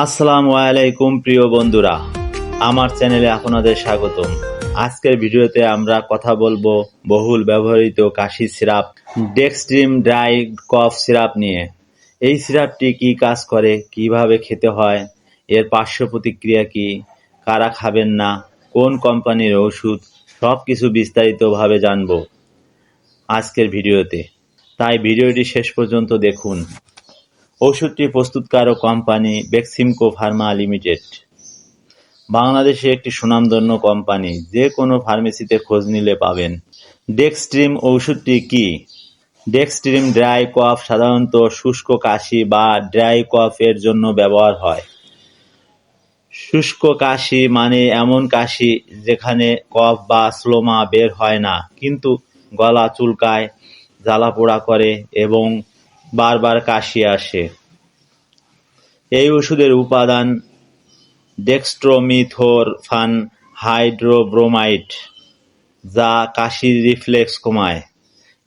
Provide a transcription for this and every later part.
আসসালামু আলাইকুম প্রিয় বন্ধুরা, আমার চ্যানেলে আপনাদের স্বাগতম। আজকের ভিডিওতে আমরা কথা বলবো বহুল ব্যবহৃত কাশি সিরাপ ডেক্সট্রিম ড্রাই কফ সিরাপ নিয়ে। এই সিরাপটি কি কাজ করে, কিভাবে খেতে হয়, এর পার্শ্ব প্রতিক্রিয়া কি, কারা খাবেন না, কোন কোম্পানির ওষুধ, সব কিছু বিস্তারিতভাবে জানবো আজকের ভিডিওতে। তাই ভিডিওটি শেষ পর্যন্ত দেখুন। ওষুধটি প্রস্তুতকারক কোম্পানি বেক্সিমকো ফার্মা লিমিটেড। বাংলাদেশে একটি সুনামধন্য কোম্পানি, যে কোনো ফার্মেসিতে খোঁজ নিলে পাবেন। ডেক্সট্রিম ওষুধটি কি? ডেক্সট্রিম ড্রাই কফ সাধারণত শুষ্ক কাশি বা ড্রাই কফ এর জন্য ব্যবহার হয়। শুষ্ক কাশি মানে এমন কাশি যেখানে কফ বা স্লোমা বের হয় না, কিন্তু গলা চুলকায়, জ্বালাপোড়া করে এবং বারবার কাশি আসে। এই ওষুধের উপাদান ডেক্সট্রোমিথোরফান হাইড্রোব্রোমাইড, যা কাশির রিফ্লেক্স কমায়।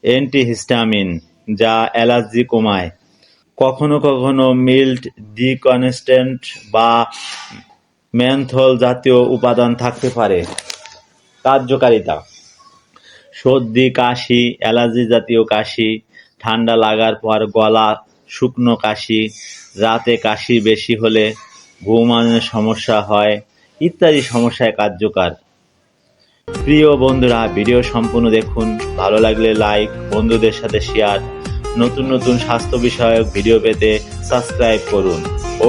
অ্যান্টিহিস্টামিন, যা অ্যালার্জি কমায়। কখনো কখনো মিল্ড ডিকনস্ট্যান্ট বা মেনথল জাতীয় উপাদান থাকতে পারে। কার্যকারিতা: সর্দি, কাশি, অ্যালার্জি জাতীয় কাশি, ঠান্ডা লাগার পর গলা শুকনো কাশি, রাতে কাশি বেশি হলে ঘুমানোর সমস্যা হয় ইত্যাদি সমস্যায় কার্যকর। প্রিয় বন্ধুরা, ভিডিও সম্পূর্ণ দেখুন। ভালো লাগলে লাইক, বন্ধুদের সাথে শেয়ার। নতুন নতুন স্বাস্থ্য বিষয়ক ভিডিও পেতে সাবস্ক্রাইব করুন।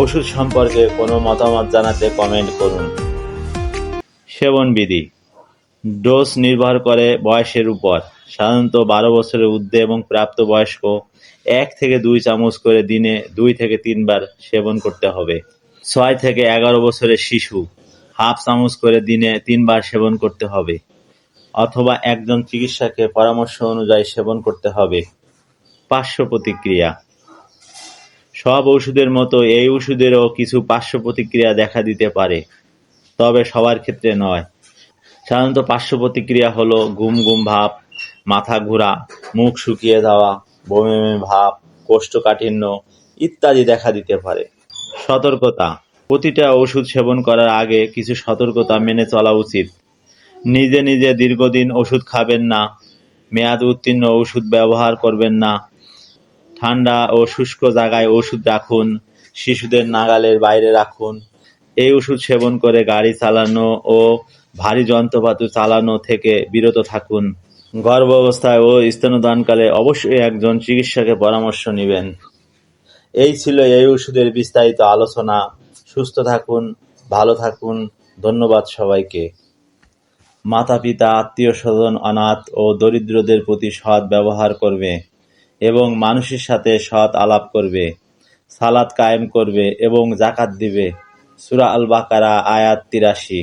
ওষুধ সম্পর্কে কোনো মতামত জানাতে কমেন্ট করুন। সেবনবিধি: ডোজ নির্ভর করে বয়সের উপর। সাধারণত 12 বছরের ঊর্ধ্বে এবং প্রাপ্তবয়স্ক 1 থেকে 2 চামচ করে দিনে 2 থেকে 3 বার সেবন করতে হবে। 6 থেকে 11 বছরের শিশু হাফ চামচ করে দিনে 3 বার সেবন করতে হবে, অথবা একজন চিকিৎসকের পরামর্শ অনুযায়ী সেবন করতে হবে। পার্শ্ব প্রতিক্রিয়া: সব ওষুধের মতো এই ওষুধেরও কিছু পার্শ্ব প্রতিক্রিয়া দেখা দিতে পারে, তবে সবার ক্ষেত্রে নয়। সাধারণত পার্শ্ব প্রতিক্রিয়া হলো ঘুম ঘুম ভাব, মাথা ঘোরা, মুখ শুকিয়ে যাওয়া, বমি বমি ভাব, কোষ্ঠকাঠিন্য ইত্যাদি দেখা দিতে পারে। সতর্কতা: প্রতিটা ওষুধ সেবন করার আগে কিছু সতর্কতা মেনে চলা উচিত। নিজে নিজে দীর্ঘদিন ওষুধ খাবেন না। মেয়াদ উত্তীর্ণ ওষুধ ব্যবহার করবেন না। ঠান্ডা ও শুষ্ক জায়গায় ওষুধ রাখুন। শিশুদের নাগালের বাইরে রাখুন। এই ওষুধ সেবন করে গাড়ি চালানো ও ভারী যন্ত্রপাতি চালানো থেকে বিরত থাকুন। গর্ভাবস্থায় ও স্তন্যদানকালে অবশ্যই একজন চিকিৎসকের পরামর্শ নেবেন। এই ছিল এই ওষুধের বিস্তারিত আলোচনা। সুস্থ থাকুন, ভালো থাকুন। ধন্যবাদ সবাইকে। মাতা-পিতা, আত্মীয়-স্বজন, অনাথ ও দরিদ্রদের প্রতি সৎ ব্যবহার করবে এবং মানুষের সাথে সৎ আলাপ করবে, সালাত কায়েম করবে এবং যাকাত দিবে। সূরা আল বাকারা আয়াত 83।